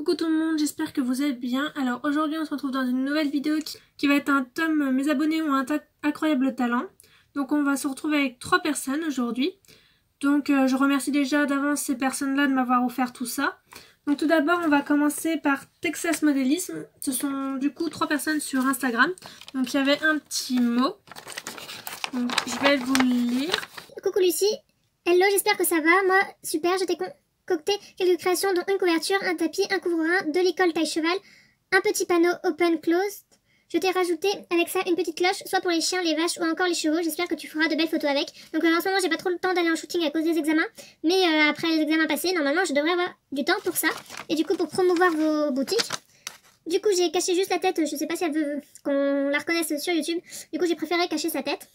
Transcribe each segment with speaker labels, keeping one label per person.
Speaker 1: Coucou tout le monde, j'espère que vous allez bien. Alors aujourd'hui on se retrouve dans une nouvelle vidéo qui va être un tome Mes abonnés ont un incroyable talent. Donc on va se retrouver avec 3 personnes aujourd'hui. Donc je remercie déjà d'avance ces personnes-là de m'avoir offert tout ça. Donc tout d'abord on va commencer par Texas Modélisme. Ce sont du coup 3 personnes sur Instagram. Donc il y avait un petit mot. Donc je vais vous le lire.
Speaker 2: Coucou Lucie, hello, j'espère que ça va. Moi super, je t'ai concocté quelques créations dont une couverture, un tapis, un couvre-rein, de l'école taille cheval, un petit panneau open closed. Je t'ai rajouté avec ça une petite cloche, soit pour les chiens, les vaches ou encore les chevaux. J'espère que tu feras de belles photos avec. Donc en ce moment j'ai pas trop le temps d'aller en shooting à cause des examens, mais après les examens passés, normalement je devrais avoir du temps pour ça. Et du coup pour promouvoir vos boutiques. Du coup j'ai caché juste la tête, je sais pas si elle veut qu'on la reconnaisse sur YouTube. Du coup j'ai préféré cacher sa tête.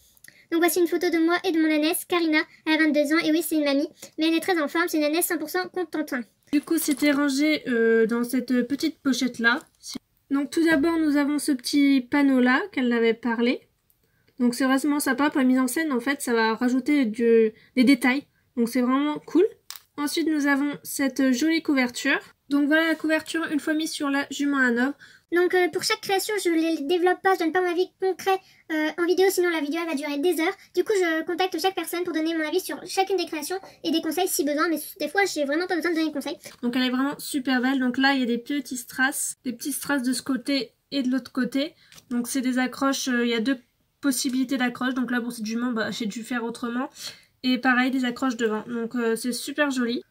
Speaker 2: Donc voici une photo de moi et de mon ânesse, Karina, elle a 22 ans, et oui c'est une mamie, mais elle est très en forme, c'est une ânesse 100% Cotentin.
Speaker 1: Du coup c'était rangé dans cette petite pochette là. Donc tout d'abord nous avons ce petit panneau là qu'elle avait parlé. Donc c'est vraiment sympa pour la mise en scène, en fait ça va rajouter des détails. Donc c'est vraiment cool. Ensuite nous avons cette jolie couverture. Donc voilà la couverture une fois mise sur la jument à Hanovre.
Speaker 2: Donc pour chaque création je ne les développe pas, je donne pas mon avis concret en vidéo, sinon la vidéo elle va durer des heures. Du coup je contacte chaque personne pour donner mon avis sur chacune des créations et des conseils si besoin, mais des fois j'ai vraiment pas besoin de donner de conseils.
Speaker 1: Donc elle est vraiment super belle, donc là il y a des petits strass de ce côté et de l'autre côté. Donc c'est des accroches, il y a 2 possibilités d'accroche, donc là pour cette jument j'ai dû faire autrement. Et pareil des accroches devant, donc c'est super joli.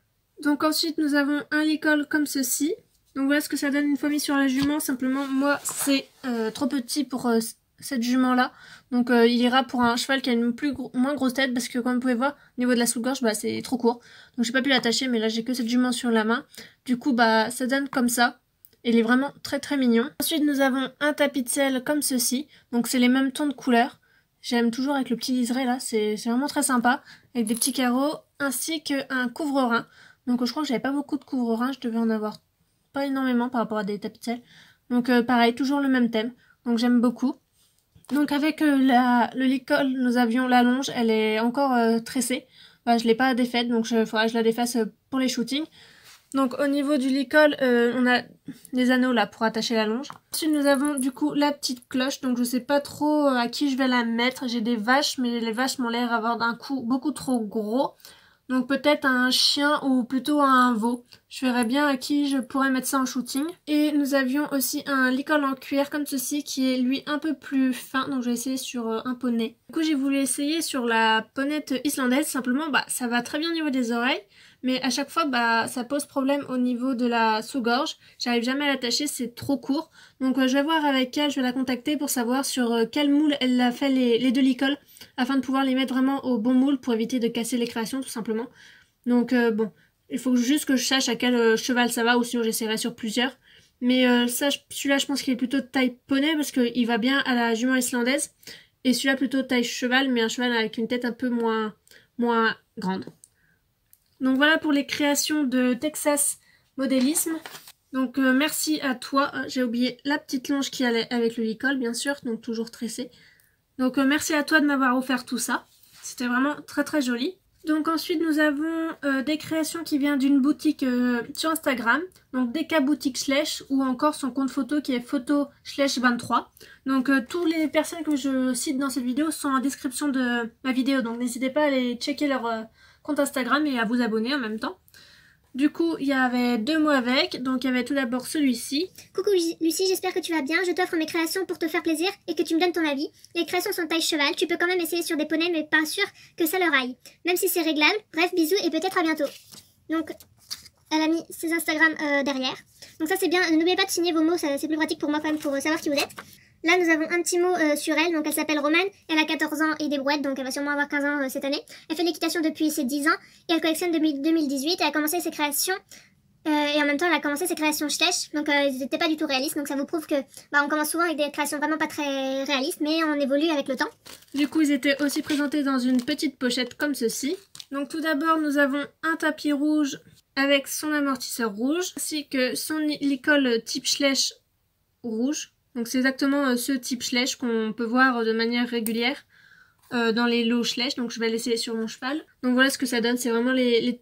Speaker 1: Donc ensuite nous avons un licol comme ceci. Donc voilà ce que ça donne une fois mis sur la jument. Simplement moi c'est trop petit pour cette jument là. Donc il ira pour un cheval qui a une moins grosse tête, parce que comme vous pouvez voir au niveau de la sous-gorge c'est trop court. Donc j'ai pas pu l'attacher, mais là j'ai que cette jument sur la main. Du coup ça donne comme ça. Il est vraiment très très mignon. Ensuite nous avons un tapis de selle comme ceci. Donc c'est les mêmes tons de couleurs. J'aime toujours avec le petit liseré là, c'est vraiment très sympa. Avec des petits carreaux ainsi qu'un couvre-rein. Donc je crois que j'avais pas beaucoup de couvre-rein, je devais en avoir pas énormément par rapport à des tapis de selle. Donc pareil, toujours le même thème. Donc j'aime beaucoup. Donc avec le licol, nous avions la longe, elle est encore tressée. Je l'ai pas défaite, donc il faudra que je la défasse pour les shootings. Donc au niveau du licol, on a des anneaux là pour attacher la longe. Ensuite nous avons du coup la petite cloche, donc je sais pas trop à qui je vais la mettre. J'ai des vaches, mais les vaches m'ont l'air d'avoir d'un coup beaucoup trop gros. Donc peut-être un chien ou plutôt un veau. Je verrai bien à qui je pourrais mettre ça en shooting. Et nous avions aussi un licol en cuir comme ceci qui est lui un peu plus fin. Donc je vais essayer sur un poney. Du coup j'ai voulu essayer sur la ponette islandaise. Simplement ça va très bien au niveau des oreilles. Mais à chaque fois ça pose problème au niveau de la sous-gorge. J'arrive jamais à l'attacher, c'est trop court. Donc je vais voir avec elle, je vais la contacter pour savoir sur quel moule elle a fait les 2 licols, afin de pouvoir les mettre vraiment au bon moule pour éviter de casser les créations tout simplement. Donc bon, il faut juste que je sache à quel cheval ça va, ou sinon j'essaierai sur plusieurs. Mais celui-là je pense qu'il est plutôt de taille poney parce qu'il va bien à la jument islandaise. Et celui-là plutôt taille cheval, mais un cheval avec une tête un peu moins grande. Donc voilà pour les créations de Texas Modélisme. Donc merci à toi. J'ai oublié la petite longe qui allait avec le licol bien sûr, donc toujours tressée. Donc merci à toi de m'avoir offert tout ça. C'était vraiment très très joli. Donc ensuite nous avons des créations qui viennent d'une boutique sur Instagram. Donc DK Boutique Slash, ou encore son compte photo qui est photo/23. Donc toutes les personnes que je cite dans cette vidéo sont en description de ma vidéo. Donc n'hésitez pas à aller checker leur compte Instagram et à vous abonner en même temps. Du coup, il y avait 2 mots avec. Donc il y avait tout d'abord celui-ci.
Speaker 2: Coucou Lucie, j'espère que tu vas bien. Je t'offre mes créations pour te faire plaisir et que tu me donnes ton avis. Les créations sont taille cheval. Tu peux quand même essayer sur des poneys, mais pas sûr que ça leur aille. Même si c'est réglable. Bref, bisous et peut-être à bientôt. Donc, elle a mis ses Instagram derrière. Donc ça c'est bien. N'oubliez pas de signer vos mots, c'est plus pratique pour moi quand même pour savoir qui vous êtes. Là nous avons un petit mot sur elle, donc elle s'appelle Romane, elle a 14 ans et des brouettes, donc elle va sûrement avoir 15 ans cette année. Elle fait de l'équitation depuis ses 10 ans et elle collectionne depuis 2018 et elle a commencé ses créations et en même temps elle a commencé ses créations Schleich, donc elles n'étaient pas du tout réalistes, donc ça vous prouve que on commence souvent avec des créations vraiment pas très réalistes, mais on évolue avec le temps.
Speaker 1: Du coup ils étaient aussi présentés dans une petite pochette comme ceci. Donc tout d'abord nous avons un tapis rouge avec son amortisseur rouge, ainsi que son licol type Schleich rouge. Donc c'est exactement ce type Schleich qu'on peut voir de manière régulière dans les lots Schleich. Donc je vais l'essayer sur mon cheval. Donc voilà ce que ça donne, c'est vraiment les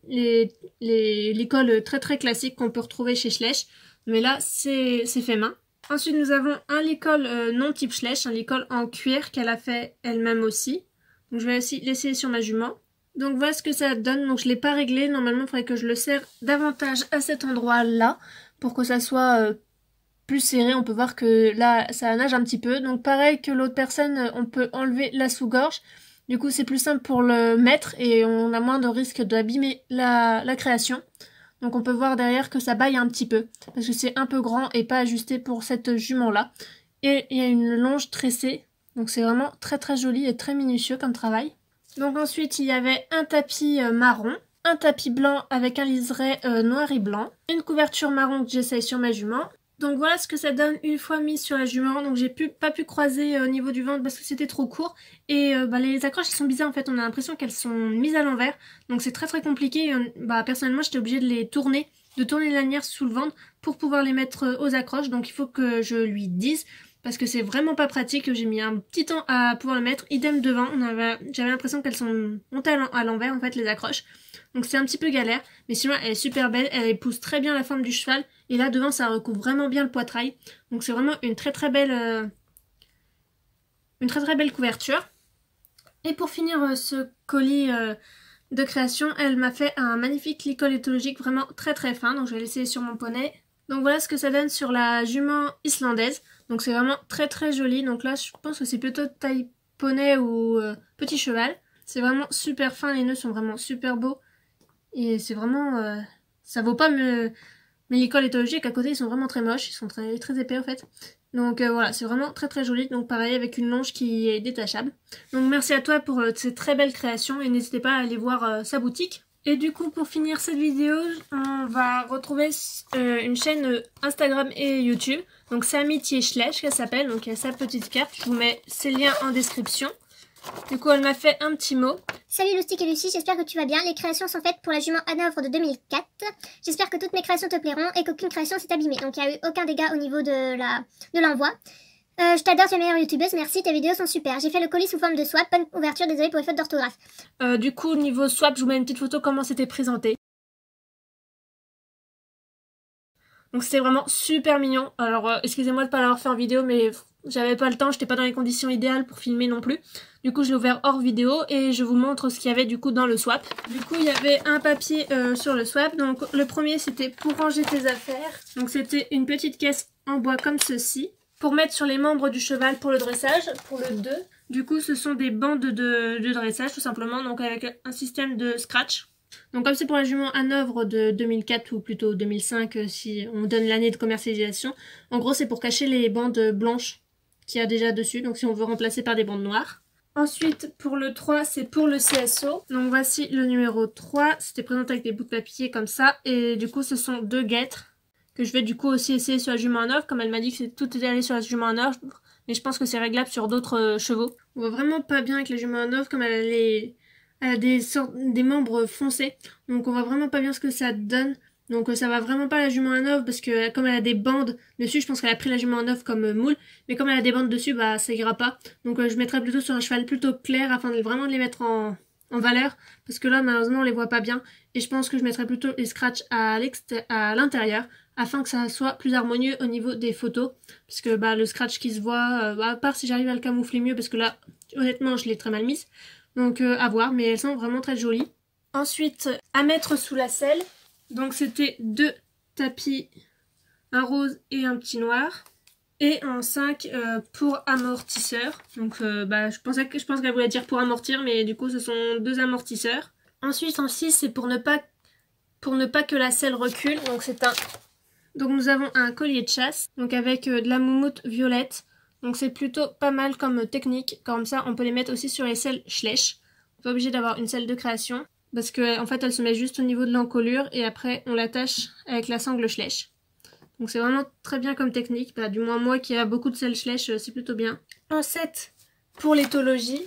Speaker 1: licols très très classiques qu'on peut retrouver chez Schleich. Mais là, c'est fait main. Ensuite, nous avons un licol non type Schleich, un licol en cuir qu'elle a fait elle-même aussi. Donc je vais aussi l'essayer sur ma jument. Donc voilà ce que ça donne. Donc je ne l'ai pas réglé. Normalement, il faudrait que je le serre davantage à cet endroit-là pour que ça soit plus serré. On peut voir que là, ça nage un petit peu. Donc pareil que l'autre personne, on peut enlever la sous-gorge. Du coup, c'est plus simple pour le mettre et on a moins de risque d'abîmer la création. Donc on peut voir derrière que ça baille un petit peu, parce que c'est un peu grand et pas ajusté pour cette jument-là. Et il y a une longe tressée, donc c'est vraiment très très joli et très minutieux comme travail. Donc ensuite il y avait un tapis marron, un tapis blanc avec un liseré noir et blanc, une couverture marron que j'essaye sur ma jument. Donc voilà ce que ça donne une fois mis sur la jument. Donc j'ai pas pu croiser au niveau du ventre parce que c'était trop court. Et les accroches elles sont bizarres en fait. On a l'impression qu'elles sont mises à l'envers. Donc c'est très très compliqué. Personnellement j'étais obligée de les tourner, de tourner les lanières sous le ventre pour pouvoir les mettre aux accroches. Donc il faut que je lui dise parce que c'est vraiment pas pratique. J'ai mis un petit temps à pouvoir le mettre. Idem devant. J'avais l'impression qu'elles sont montées à l'envers en fait les accroches. Donc c'est un petit peu galère, mais sinon elle est super belle, elle épouse très bien la forme du cheval, et là devant ça recouvre vraiment bien le poitrail, donc c'est vraiment une très très belle couverture. Et pour finir ce colis de création, elle m'a fait un magnifique licol éthologique vraiment très très fin, donc je vais l'essayer sur mon poney. Donc voilà ce que ça donne sur la jument islandaise, donc c'est vraiment très très joli, donc là je pense que c'est plutôt taille poney ou petit cheval. C'est vraiment super fin, les nœuds sont vraiment super beaux. Et c'est vraiment... ça vaut pas mes licols éthologiques à côté, ils sont vraiment très moches, ils sont très, très épais en fait. Donc voilà, c'est vraiment très très joli, donc pareil avec une longe qui est détachable. Donc merci à toi pour ces très belles créations et n'hésitez pas à aller voir sa boutique. Et du coup pour finir cette vidéo, on va retrouver une chaîne Instagram et YouTube. Donc c'est Amitié Schleich qu'elle s'appelle, donc il y a sa petite carte, je vous mets ses liens en description. Du coup, elle m'a fait un petit mot.
Speaker 2: Salut Loustic et Lucie, j'espère que tu vas bien. Les créations sont faites pour la jument Hanovre de 2004. J'espère que toutes mes créations te plairont et qu'aucune création s'est abîmée. Donc il n'y a eu aucun dégât au niveau de l'envoi. Je t'adore, tu es la meilleure youtubeuse, merci, tes vidéos sont super. J'ai fait le colis sous forme de swap, bonne ouverture, désolée pour les fautes d'orthographe.
Speaker 1: Du coup, niveau swap, je vous mets une petite photo comment c'était présenté. Donc c'était vraiment super mignon. Alors excusez-moi de ne pas l'avoir fait en vidéo, mais j'avais pas le temps, j'étais pas dans les conditions idéales pour filmer non plus. Du coup je l'ai ouvert hors vidéo et je vous montre ce qu'il y avait du coup dans le swap. Du coup il y avait un papier sur le swap. Donc le premier c'était pour ranger tes affaires. Donc c'était une petite caisse en bois comme ceci. Pour mettre sur les membres du cheval pour le dressage, pour le 2. Du coup ce sont des bandes de dressage tout simplement, donc avec un système de scratch. Donc comme c'est pour la jument Hanovre de 2004 ou plutôt 2005 si on donne l'année de commercialisation, en gros c'est pour cacher les bandes blanches qu'il y a déjà dessus, donc si on veut remplacer par des bandes noires. Ensuite pour le 3 c'est pour le CSO, donc voici le numéro 3, c'était présenté avec des bouts de papier comme ça, et du coup ce sont 2 guêtres que je vais du coup aussi essayer sur la jument Hanovre, comme elle m'a dit que tout était allé sur la jument Hanovre, mais je pense que c'est réglable sur d'autres chevaux. On voit vraiment pas bien avec la jument Hanovre comme elle a des membres foncés, donc on voit vraiment pas bien ce que ça donne. Donc ça va vraiment pas à la jument Hanovre parce que comme elle a des bandes dessus, je pense qu'elle a pris la jument Hanovre comme moule, mais comme elle a des bandes dessus, bah ça ira pas. Donc je mettrai plutôt sur un cheval plutôt clair afin de vraiment les mettre en valeur, parce que là malheureusement on les voit pas bien, et je pense que je mettrai plutôt les scratchs à l'intérieur afin que ça soit plus harmonieux au niveau des photos, parce que le scratch qui se voit, à part si j'arrive à le camoufler mieux, parce que là honnêtement je l'ai très mal mise. Donc à voir, mais elles sont vraiment très jolies. Ensuite, à mettre sous la selle. Donc c'était 2 tapis, un rose et un petit noir. Et en 5 pour amortisseur. Donc je pense qu'elle voulait dire pour amortir, mais du coup ce sont 2 amortisseurs. Ensuite en 6 c'est pour ne pas que la selle recule. Donc nous avons un collier de chasse, donc avec de la moumoute violette. Donc c'est plutôt pas mal comme technique, comme ça on peut les mettre aussi sur les selles Schleich. On n'est pas obligé d'avoir une selle de création, parce qu'en fait elle se met juste au niveau de l'encolure et après on l'attache avec la sangle Schleich. Donc c'est vraiment très bien comme technique, du moins moi qui a beaucoup de selles Schleich, c'est plutôt bien. En 7 pour l'éthologie,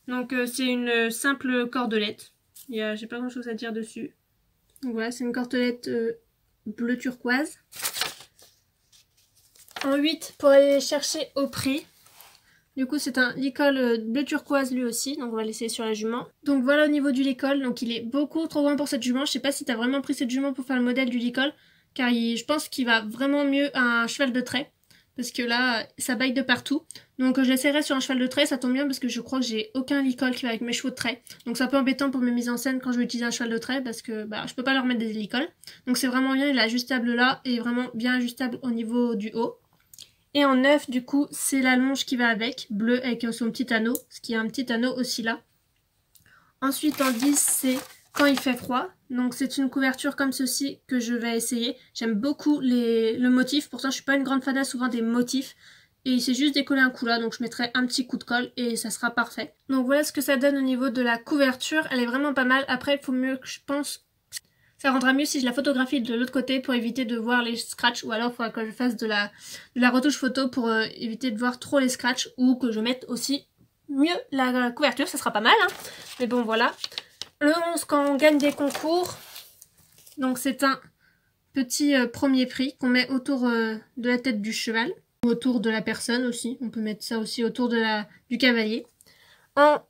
Speaker 1: donc c'est une simple cordelette, j'ai pas grand chose à dire dessus. Donc voilà, c'est une cordelette bleu turquoise. En 8 pour aller chercher au prix. Du coup c'est un licol bleu turquoise lui aussi, donc on va l'essayer sur la jument. Donc voilà au niveau du licol, donc il est beaucoup trop grand pour cette jument. Je sais pas si t'as vraiment pris cette jument pour faire le modèle du licol, car je pense qu'il va vraiment mieux à un cheval de trait. Parce que là, ça baille de partout. Donc je l'essaierai sur un cheval de trait, ça tombe bien parce que je crois que j'ai aucun licol qui va avec mes chevaux de trait. Donc c'est un peu embêtant pour mes mises en scène quand je vais utiliser un cheval de trait parce que je peux pas leur mettre des licols. Donc c'est vraiment bien, il est ajustable là et vraiment bien ajustable au niveau du haut. Et en 9 du coup c'est la longe qui va avec, bleu avec son petit anneau, ce qui est un petit anneau aussi là. Ensuite en 10 c'est quand il fait froid, donc c'est une couverture comme ceci que je vais essayer. J'aime beaucoup le motif, pourtant je suis pas une grande fan souvent des motifs. Et il s'est juste décollé un coup là, donc je mettrai un petit coup de colle et ça sera parfait. Donc voilà ce que ça donne au niveau de la couverture, elle est vraiment pas mal. Après il faut mieux que je pense, ça rendra mieux si je la photographie de l'autre côté pour éviter de voir les scratchs. Ou alors il faudra que je fasse de la retouche photo pour éviter de voir trop les scratchs. Ou que je mette aussi mieux la couverture, ça sera pas mal hein. Mais bon voilà. Le 11 quand on gagne des concours, donc c'est un petit premier prix qu'on met autour de la tête du cheval, ou autour de la personne aussi, on peut mettre ça aussi autour de du cavalier. En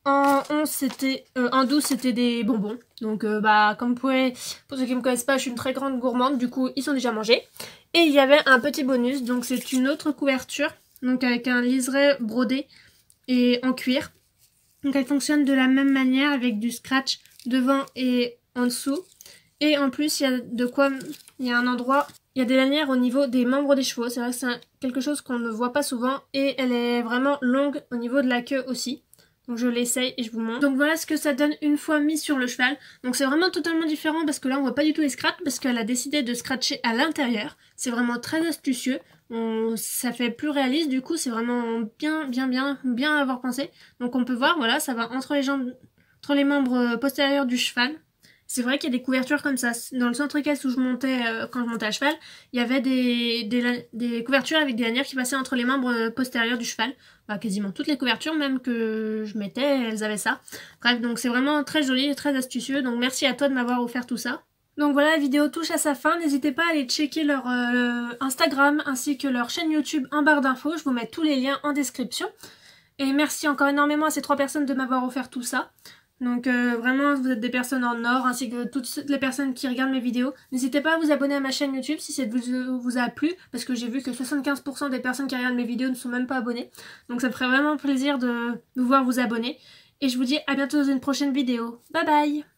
Speaker 1: 11 c'était, en 12 c'était des bonbons, donc comme vous pouvez, pour ceux qui ne me connaissent pas, je suis une très grande gourmande, du coup ils sont déjà mangés. Et il y avait un petit bonus, donc c'est une autre couverture, donc avec un liseré brodé et en cuir. Donc elle fonctionne de la même manière avec du scratch devant et en dessous. Et en plus il y a il y a un endroit, il y a des lanières au niveau des membres des chevaux. C'est vrai que c'est quelque chose qu'on ne voit pas souvent et elle est vraiment longue au niveau de la queue aussi. Donc je l'essaye et je vous montre. Donc voilà ce que ça donne une fois mis sur le cheval. Donc c'est vraiment totalement différent parce que là on voit pas du tout les scratchs parce qu'elle a décidé de scratcher à l'intérieur. C'est vraiment très astucieux. Ça fait plus réaliste, du coup c'est vraiment bien à avoir pensé. Donc on peut voir, voilà, ça va entre les jambes, entre les membres postérieurs du cheval. C'est vrai qu'il y a des couvertures comme ça. Dans le centre équestre où je montais, quand je montais à cheval, il y avait des couvertures avec des lanières qui passaient entre les membres postérieurs du cheval. Quasiment toutes les couvertures même que je mettais, elles avaient ça. Bref, donc c'est vraiment très joli et très astucieux. Donc merci à toi de m'avoir offert tout ça. Donc voilà, la vidéo touche à sa fin. N'hésitez pas à aller checker leur Instagram ainsi que leur chaîne YouTube en barre d'infos. Je vous mets tous les liens en description. Et merci encore énormément à ces 3 personnes de m'avoir offert tout ça. Donc vraiment, vous êtes des personnes en or, ainsi que toutes les personnes qui regardent mes vidéos. N'hésitez pas à vous abonner à ma chaîne YouTube si cette vidéo vous a plu, parce que j'ai vu que 75% des personnes qui regardent mes vidéos ne sont même pas abonnées. Donc ça me ferait vraiment plaisir de vous voir vous abonner. Et je vous dis à bientôt dans une prochaine vidéo. Bye bye!